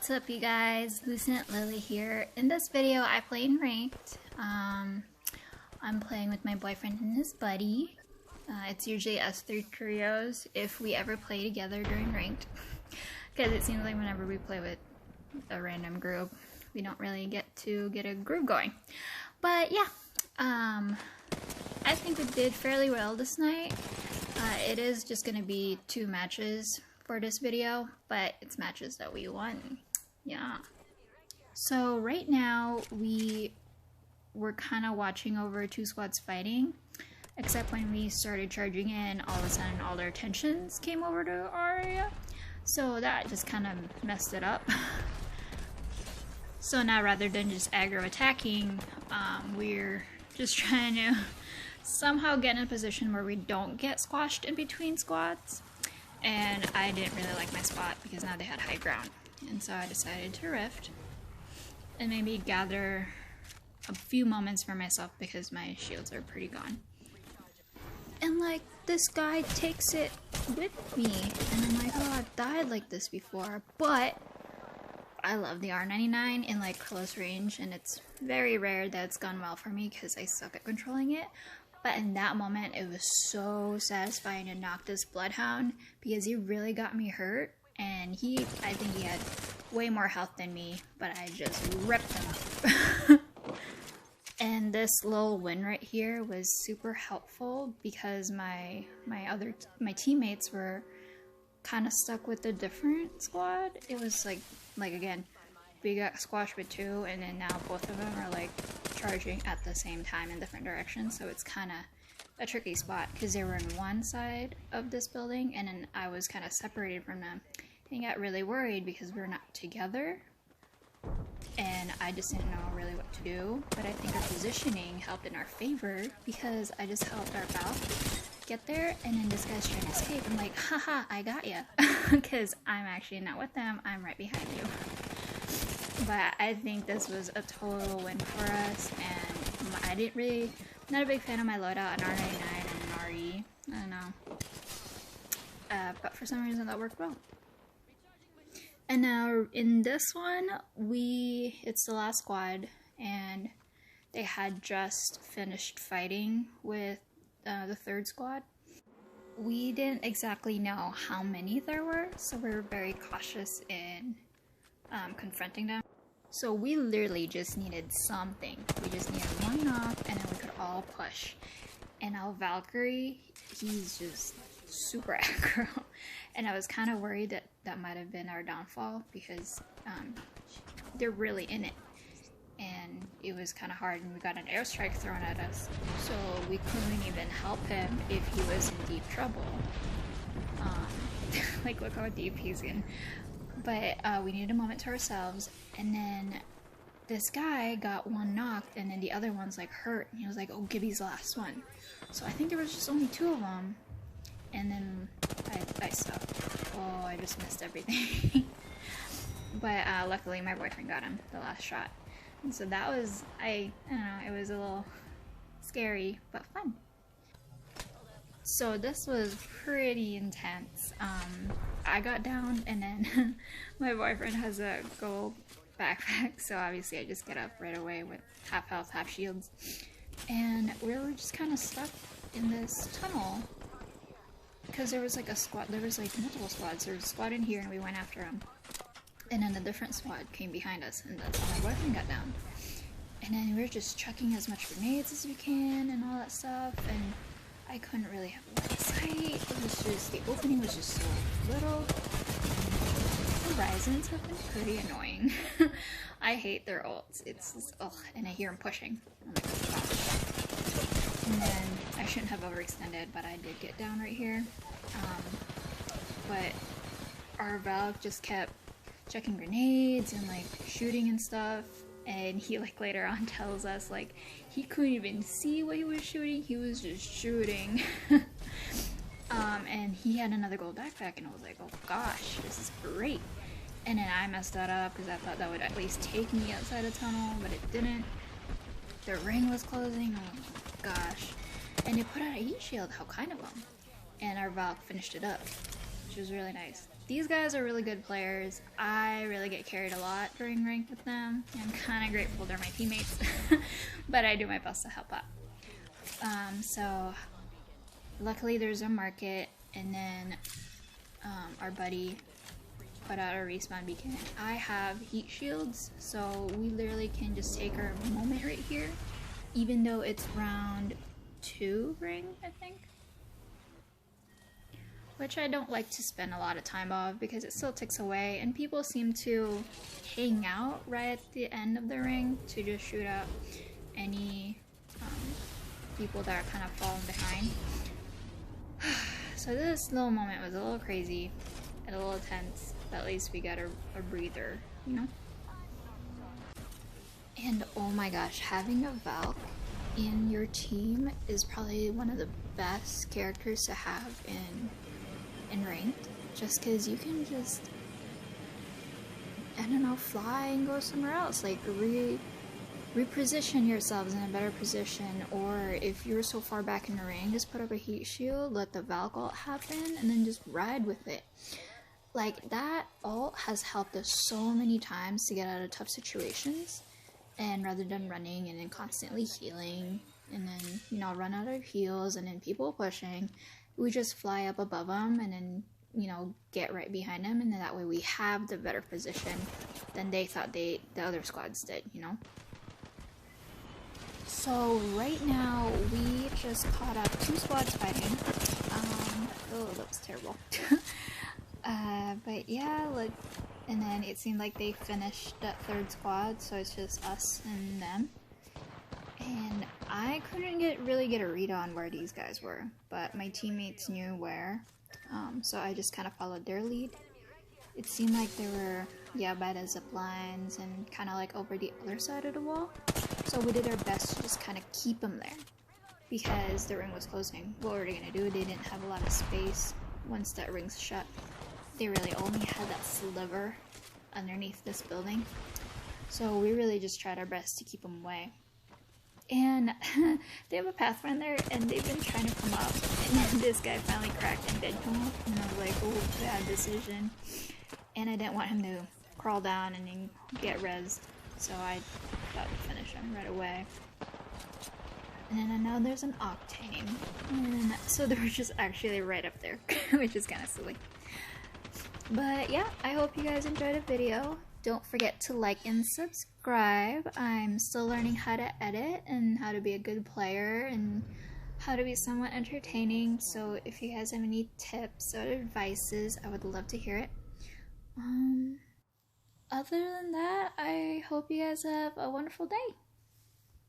What's up, you guys? Lucent Lily here. In this video, I play in ranked. I'm playing with my boyfriend and his buddy. It's usually us three trios if we ever play together during ranked, because it seems like whenever we play with a random group, we don't really get a group going. But yeah, I think we did fairly well this night. It is just gonna be 2 matches for this video, but it's matches that we won. Yeah. So right now we were kind of watching over 2 squads fighting, except when we started charging in, all of a sudden all their attentions came over to our area, so that just kind of messed it up. So now, rather than just aggro attacking, we're just trying to somehow get in a position where we don't get squashed in between squads. And I didn't really like my spot because now they had high ground, and so I decided to rift and maybe gather a few moments for myself because my shields are pretty gone. And like, this guy takes it with me, and I'm like, oh, I've died like this before, but I love the R99 in like close range, and it's very rare that it's gone well for me because I suck at controlling it. But in that moment, it was so satisfying to knock this Bloodhound because he really got me hurt, and I think he had way more health than me, but I just ripped him up. And this little win right here was super helpful because my teammates were kind of stuck with a different squad. It was like again, we got squashed with 2, and then now both of them are like charging at the same time in different directions, so it's kind of a tricky spot because they were in one side of this building and then I was kind of separated from them, and got really worried because we were not together and I just didn't know really what to do. But I think our positioning helped in our favor because I just helped our Valve get there, and then this guy's trying to escape. I'm like, haha, I got ya, because I'm actually not with them, I'm right behind you. But I think this was a total win for us, and I didn't really, not a big fan of my loadout, an R99 and an RE, I don't know. But for some reason that worked well. And now in this one, it's the last squad, and they had just finished fighting with the 3rd squad. We didn't exactly know how many there were, so we were very cautious in confronting them. So we literally just needed something. We just needed 1 knock, and then we could all push. And now Valkyrie, he's just super aggro. And I was kind of worried that that might have been our downfall because they're really in it. And it was kind of hard, and we got an airstrike thrown at us. So we couldn't even help him if he was in deep trouble. Like, look how deep he's in. But we needed a moment to ourselves, and then this guy got 1 knocked, and then the other one's like hurt, and he was like, oh, Gibby's the last one. So I think there was just only 2 of them, and then I sucked. Oh, I just missed everything. But luckily my boyfriend got him the last shot. And so that was, I don't know, it was a little scary, but fun. So this was pretty intense. I got down, and then my boyfriend has a gold backpack, so obviously I just get up right away with half health, half shields. And we were just kind of stuck in this tunnel because there was like a squad, there was like multiple squads. There was a squad in here, and we went after them. And then a different squad came behind us, and that's how my boyfriend got down. And then we were just chucking as much grenades as we can and all that stuff, and I couldn't really have line of sight. It was just, the opening was just so little. Horizons have been pretty annoying. I hate their ults. It's just, ugh, and I hear them pushing. I'm like, oh gosh. And then I shouldn't have overextended, but I did get down right here. But our Valve just kept checking grenades and like shooting and stuff, and he like later on tells us like he couldn't even see what he was shooting, he was just shooting. And he had another gold backpack, and I was like, oh gosh, this is great. And then I messed that up because I thought that would at least take me outside the tunnel, but it didn't. The ring was closing, oh my gosh. And they put out a heat shield, how kind of them. And our Valk finished it up, which was really nice. these guys are really good players. I really get carried a lot during rank with them. I'm kind of grateful they're my teammates, but I do my best to help out. So luckily there's a market, and then our buddy put out a respawn beacon. I have heat shields, so we literally can just take our moment right here, even though it's round 2 ring, I think. Which I don't like to spend a lot of time of because it still ticks away, and people seem to hang out right at the end of the ring to just shoot out any people that are kind of falling behind. So this little moment was a little crazy and a little tense, but at least we got a breather, you know? And oh my gosh, having a Valk in your team is probably one of the best characters to have in ranked, just because you can just, I don't know, fly and go somewhere else, like reposition yourselves in a better position, or if you're so far back in the ring, just put up a heat shield, let the Valk ult happen, and then just ride with it. Like, that ult has helped us so many times to get out of tough situations, and rather than running and then constantly healing, and then, you know, run out of heals, and then people pushing, we just fly up above them, and then, you know, get right behind them, and then that way we have the better position than they thought the other squads did, you know? So right now, we just caught up 2 squads fighting. Oh, that was terrible. But yeah, like, and then it seemed like they finished that 3rd squad, so it's just us and them. And I couldn't really get a read on where these guys were, but my teammates knew where, so I just kind of followed their lead. It seemed like they were, yeah, by the zip lines and kind of like over the other side of the wall. So we did our best to just kind of keep them there because the ring was closing. What were they gonna do? They didn't have a lot of space once that ring's shut. They really only had that sliver underneath this building. So we really just tried our best to keep them away. And they have a Pathfinder, and they've been trying to come up, and this guy finally cracked and did come up, and I was like, oh, bad decision. And I didn't want him to crawl down and then get rezzed, so I thought to finish him right away. And then I know there's an Octane, and so they were just actually right up there, which is kind of silly. But yeah, I hope you guys enjoyed the video. Don't forget to like and subscribe. I'm still learning how to edit and how to be a good player and how to be somewhat entertaining. So if you guys have any tips or advices, I would love to hear it. Other than that, I hope you guys have a wonderful day.